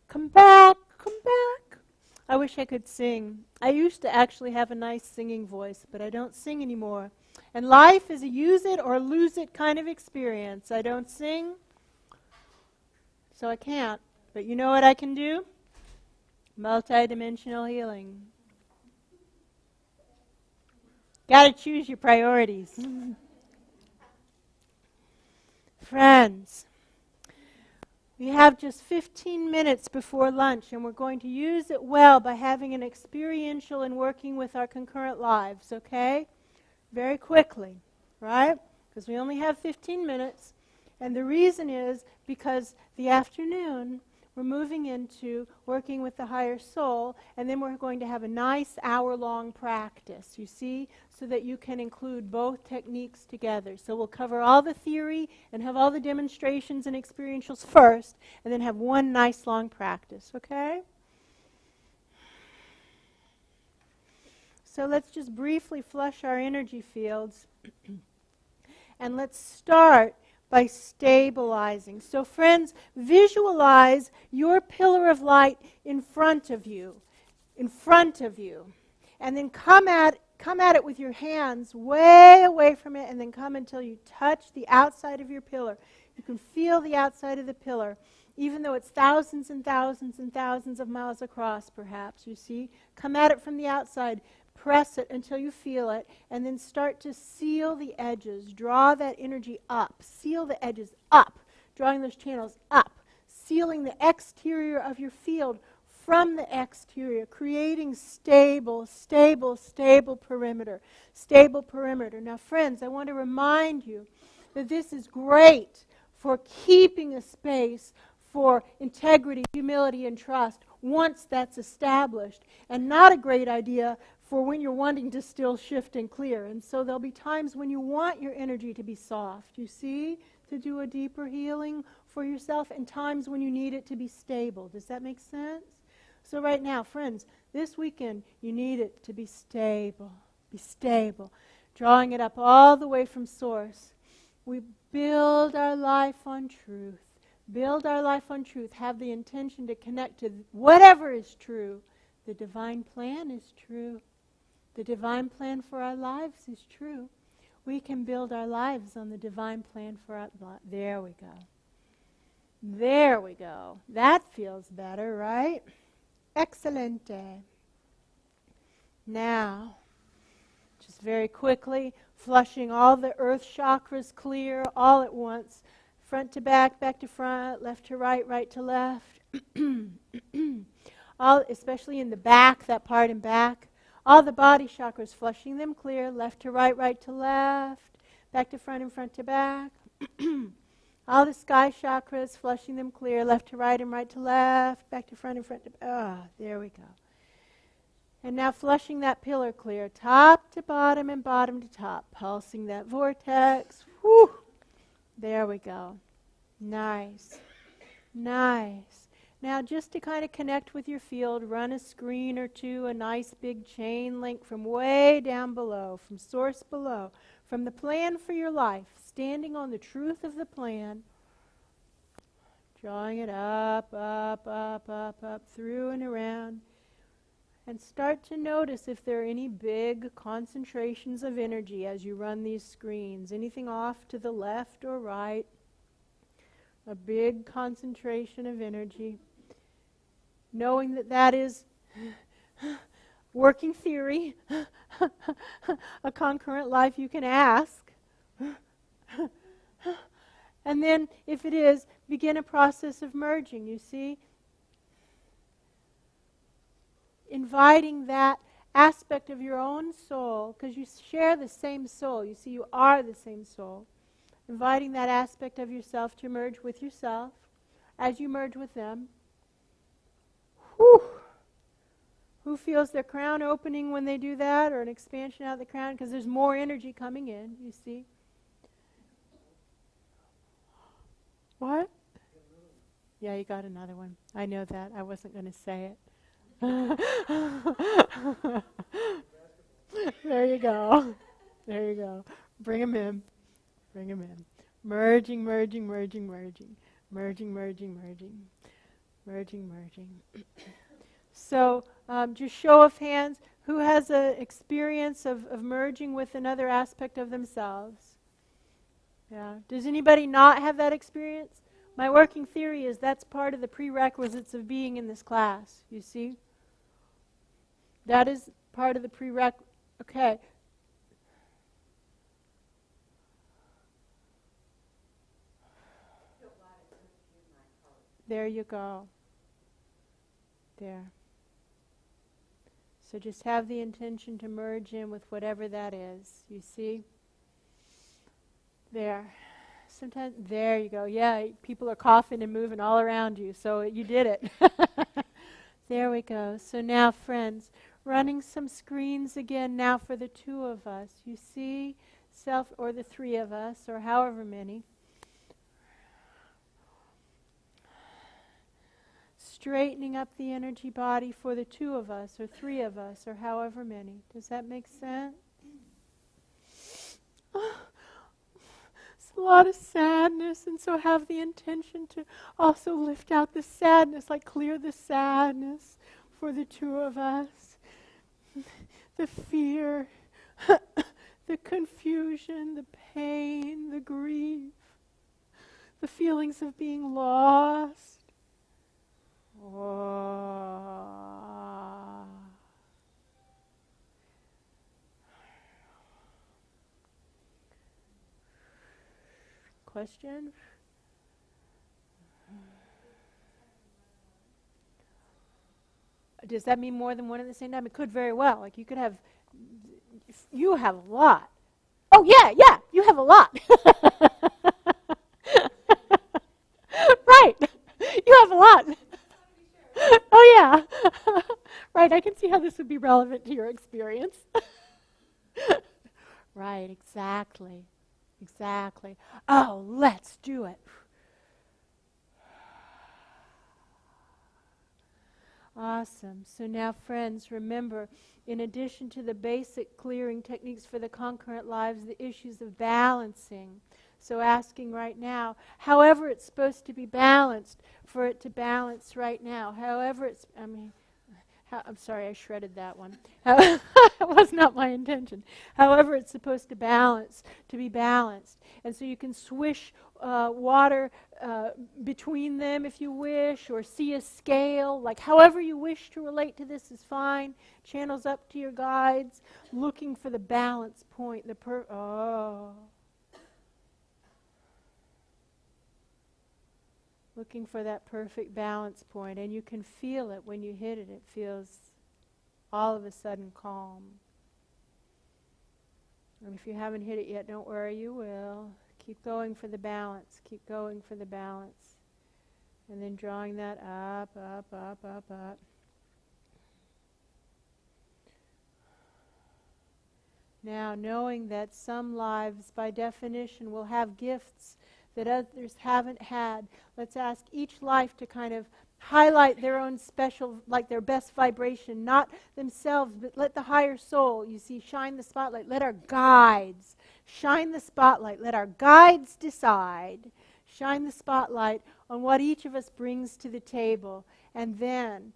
Come back, come back. I wish I could sing. I used to actually have a nice singing voice, but I don't sing anymore. And life is a use it or lose it kind of experience. I don't sing, so I can't. But you know what I can do? Multidimensional healing. Got to choose your priorities. Friends, we have just 15 minutes before lunch, and we're going to use it well by having an experiential and working with our concurrent lives, okay? Very quickly, right? Because we only have 15 minutes. And the reason is because the afternoon, we're moving into working with the higher soul, and then we're going to have a nice hour-long practice, you see, so that you can include both techniques together. So we'll cover all the theory and have all the demonstrations and experientials first, and then have one nice long practice, okay? So let's just briefly flush our energy fields, and let's start by stabilizing. So friends, visualize your pillar of light in front of you, and then come at it with your hands way away from it, and then come until you touch the outside of your pillar. You can feel the outside of the pillar, even though it's thousands and thousands and thousands of miles across, perhaps, you see. Come at it from the outside. Press it until you feel it, and then start to seal the edges. Draw that energy up. Seal the edges up, drawing those channels up, sealing the exterior of your field from the exterior, creating stable perimeter. Stable perimeter. Now, friends, I want to remind you that this is great for keeping a space for integrity, humility, and trust once that's established, and not a great idea for when you're wanting to still shift and clear. And so there'll be times when you want your energy to be soft, you see, to do a deeper healing for yourself, and times when you need it to be stable. Does that make sense? So right now, friends, this weekend, you need it to be stable. Be stable. Drawing it up all the way from source. We build our life on truth. Build our life on truth. Have the intention to connect to whatever is true. The divine plan is true. The divine plan for our lives is true. We can build our lives on the divine plan for our lives. There we go. There we go. That feels better, right? Excelente. Now, just very quickly, flushing all the earth chakras clear all at once. Front to back, back to front, left to right, right to left. All, especially in the back, that part in back. All the body chakras, flushing them clear, left to right, right to left, back to front and front to back. All the sky chakras, flushing them clear, left to right and right to left, back to front and front to back. Ah, there we go. And now flushing that pillar clear, top to bottom and bottom to top, pulsing that vortex. Whew. There we go. Nice. Nice. Now, just to kind of connect with your field, run a screen or two, a nice big chain link from way down below, from source below, from the plan for your life, standing on the truth of the plan, drawing it up, through and around, and start to notice if there are any big concentrations of energy as you run these screens, anything off to the left or right, a big concentration of energy. Knowing that that is working theory, a concurrent life you can ask. And then, if it is, begin a process of merging, you see. Inviting that aspect of your own soul, because you share the same soul. You see, you are the same soul. Inviting that aspect of yourself to merge with yourself as you merge with them. Whew. Who feels their crown opening when they do that, or an expansion out of the crown? Because there's more energy coming in, you see. What? Yeah, you got another one. I know that. I wasn't going to say it. There you go. There you go. Bring them in. Bring them in. Merging, merging, merging, merging. Merging, merging, merging. Merging, merging. So, just show of hands, who has an experience of merging with another aspect of themselves? Yeah. Does anybody not have that experience? My working theory is that's part of the prerequisites of being in this class, you see? That is part of the prerequisite. Okay. There you go. There. So just have the intention to merge in with whatever that is, you see? There. Sometimes, there you go. Yeah, people are coughing and moving all around you, so you did it. There we go. So now, friends, running some screens again now for the two of us. You see, self, or the three of us, or however many. Straightening up the energy body for the two of us, or three of us, or however many. Does that make sense? It's a lot of sadness, and so have the intention to also lift out the sadness, like clear the sadness for the two of us. The fear, the confusion, the pain, the grief, the feelings of being lost. Oh. Question? Does that mean more than one at the same time? It could very well. Like you could have, you have a lot. Oh yeah, you have a lot. Right, you have a lot. Oh yeah, right, I can see how this would be relevant to your experience. Right, exactly. Oh, let's do it. Awesome. So now, friends, remember, in addition to the basic clearing techniques for the concurrent lives, the issues of balancing. So asking right now, however it's supposed to be balanced, for it to balance right now. However it's, I'm sorry, I shredded that one. It was not my intention. However it's supposed to balance, to be balanced. And so you can swish water between them if you wish, or see a scale. Like however you wish to relate to this is fine. Channels up to your guides, looking for the balance point. Looking for that perfect balance point, and you can feel it when you hit it. It feels all of a sudden calm. And if you haven't hit it yet, don't worry, you will. Keep going for the balance. Keep going for the balance. And then drawing that up, up, up, up, up. Now, knowing that some lives, by definition, will have gifts that others haven't had, let's ask each life to kind of highlight their own special, like their best vibration, not themselves, but let the higher soul, you see, shine the spotlight. Let our guides shine the spotlight. Let our guides decide. Shine the spotlight on what each of us brings to the table. And then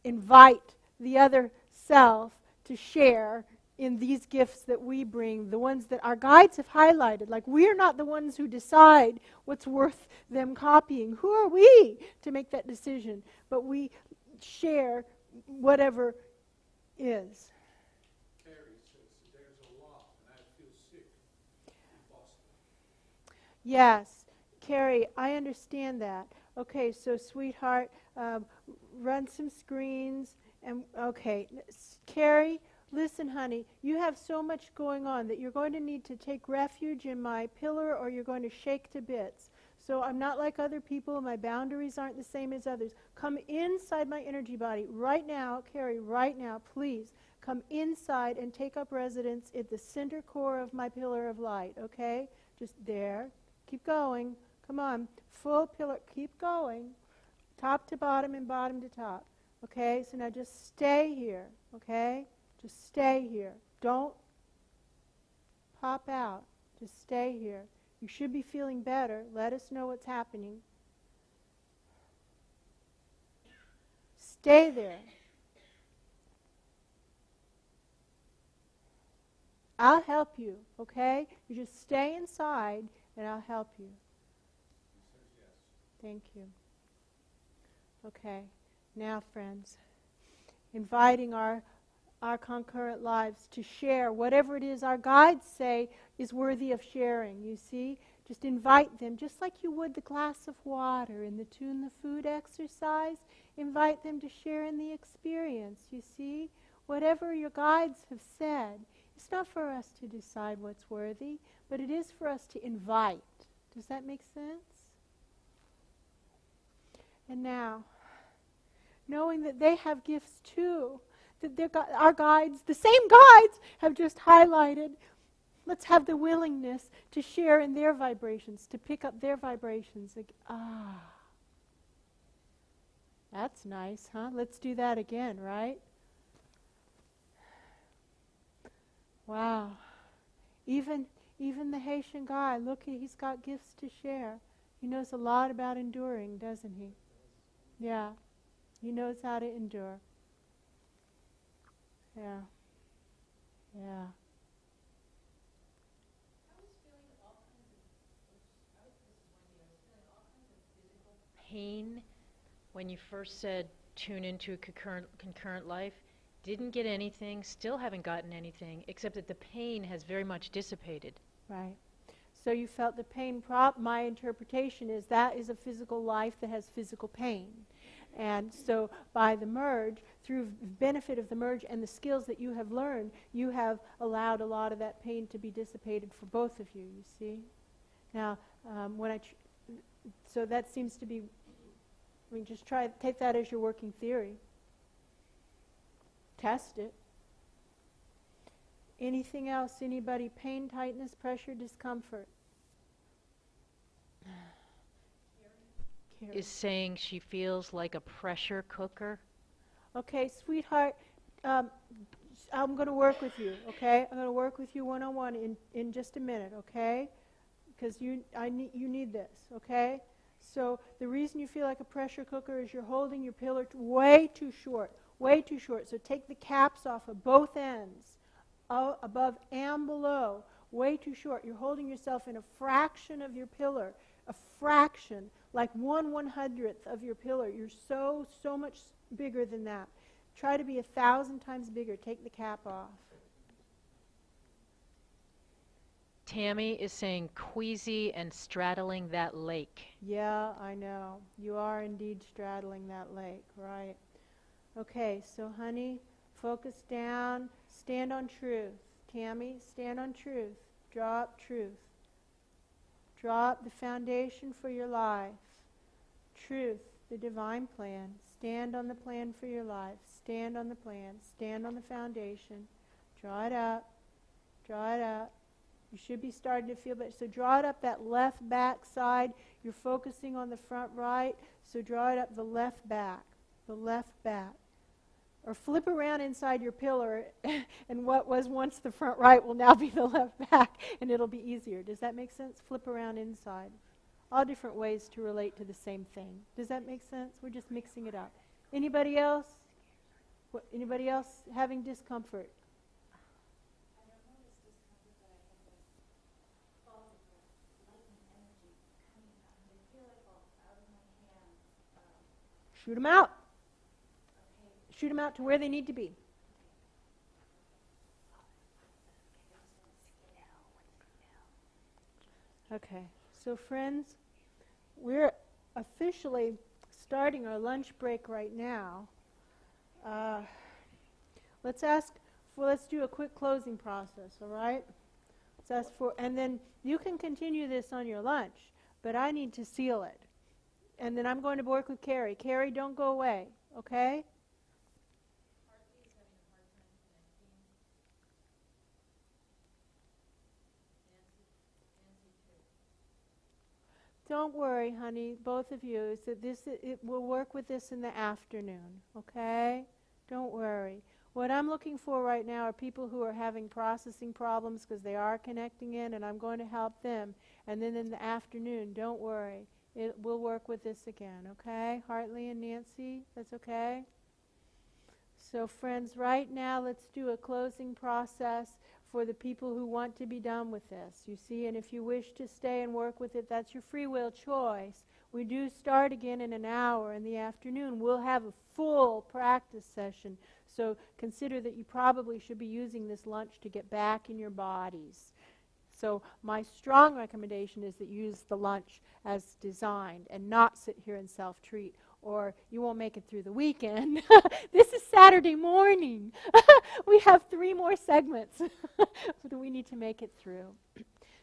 invite the other self to share in these gifts that we bring, the ones that our guides have highlighted. Like, we're not the ones who decide what's worth them copying. Who are we to make that decision? But we share whatever is. Carrie says there's a lot, and I feel sick in Boston. Yes, Carrie, I understand that. Okay, so sweetheart, run some screens. And okay, Carrie, listen, honey, you have so much going on that you're going to need to take refuge in my pillar, or you're going to shake to bits. So I'm not like other people. My boundaries aren't the same as others. Come inside my energy body right now, Carrie, right now, please. Come inside and take up residence at the center core of my pillar of light, okay? Just there. Keep going. Come on. Full pillar. Keep going. Top to bottom and bottom to top. Okay? So now just stay here, okay? Just stay here. Don't pop out. Just stay here. You should be feeling better. Let us know what's happening. Stay there. I'll help you, okay? You just stay inside and I'll help you. He says yes. Thank you. Okay. Now, friends, inviting our concurrent lives to share whatever it is our guides say is worthy of sharing, you see? Just invite them, just like you would the glass of water in the tune the food exercise. Invite them to share in the experience, you see? Whatever your guides have said, it's not for us to decide what's worthy, but it is for us to invite. Does that make sense? And now, knowing that they have gifts too, that our guides, the same guides, have just highlighted, let's have the willingness to share in their vibrations, to pick up their vibrations. That's nice, huh? Let's do that again, right? Wow. Even the Haitian guy, look, he's got gifts to share. He knows a lot about enduring, doesn't he? Yeah. He knows how to endure. Yeah. Yeah. Pain when you first said tune into a concurrent life. Didn't get anything, still haven't gotten anything, except that the pain has very much dissipated. Right. So you felt the pain. My interpretation is that is a physical life that has physical pain. And so by the merge, through benefit of the merge and the skills that you have learned, you have allowed a lot of that pain to be dissipated for both of you, you see? Now, so that seems to be, just take that as your working theory. Test it. Anything else? Anybody? Pain, tightness, pressure, discomfort? Is saying she feels like a pressure cooker. Okay, sweetheart, I'm going to work with you, okay? I'm going to work with you one-on-one in just a minute, okay? Because you need this, okay? So the reason you feel like a pressure cooker is you're holding your pillar way too short. Way too short. So take the caps off of both ends, above and below. Way too short. You're holding yourself in a fraction of your pillar. A fraction, like 1/100th of your pillar. You're so much bigger than that. Try to be 1,000 times bigger. Take the cap off. Tammy is saying queasy and straddling that lake. Yeah, I know. You are indeed straddling that lake, right? Okay, so honey, focus down, stand on truth. Tammy, stand on truth. Draw up truth. Draw up the foundation for your life. Truth, the divine plan. Stand on the plan for your life. Stand on the plan. Stand on the foundation. Draw it up. Draw it up. You should be starting to feel better. So draw it up that left back side. You're focusing on the front right. So draw it up the left back. The left back. Or flip around inside your pillar, and what was once the front right will now be the left back, and it'll be easier. Does that make sense? Flip around inside. All different ways to relate to the same thing. Does that make sense? We're just mixing it up. Anybody else? Anybody else having discomfort? I don't know this discomfort, but I have a balls of lightning energy coming out, and I feel like all out of my hands. Shoot them out. Okay. Shoot them out to where they need to be. Okay, so friends, we're officially starting our lunch break right now. Let's do a quick closing process, all right? Let's ask for, and then you can continue this on your lunch, but I need to seal it. And then I'm going to work with Carrie. Carrie, don't go away, okay? Don't worry, honey, both of you. So we'll work with this in the afternoon, okay? Don't worry. What I'm looking for right now are people who are having processing problems because they are connecting in, and I'm going to help them. And then in the afternoon, don't worry. We'll work with this again, okay? Hartley and Nancy, that's okay? So friends, right now let's do a closing process for the people who want to be done with this. You see, and if you wish to stay and work with it, that's your free will choice. We do start again in an hour in the afternoon. We'll have a full practice session. So consider that you probably should be using this lunch to get back in your bodies. So my strong recommendation is that you use the lunch as designed and not sit here and self-treat, or you won't make it through the weekend. This is Saturday morning. We have 3 more segments that we need to make it through.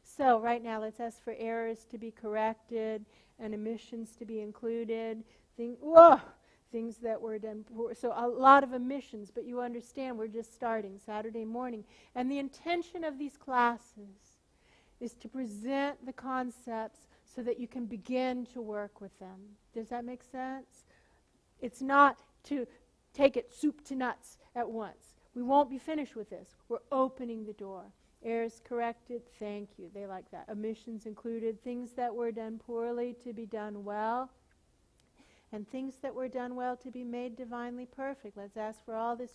So right now let's ask for errors to be corrected and omissions to be included. Things that were done poor. So a lot of omissions, but you understand we're just starting Saturday morning. And the intention of these classes is to present the concepts so that you can begin to work with them. Does that make sense? It's not to take it soup to nuts at once. We won't be finished with this. We're opening the door. Errors corrected, thank you. They like that. Omissions included, things that were done poorly to be done well, and things that were done well to be made divinely perfect. Let's ask for all this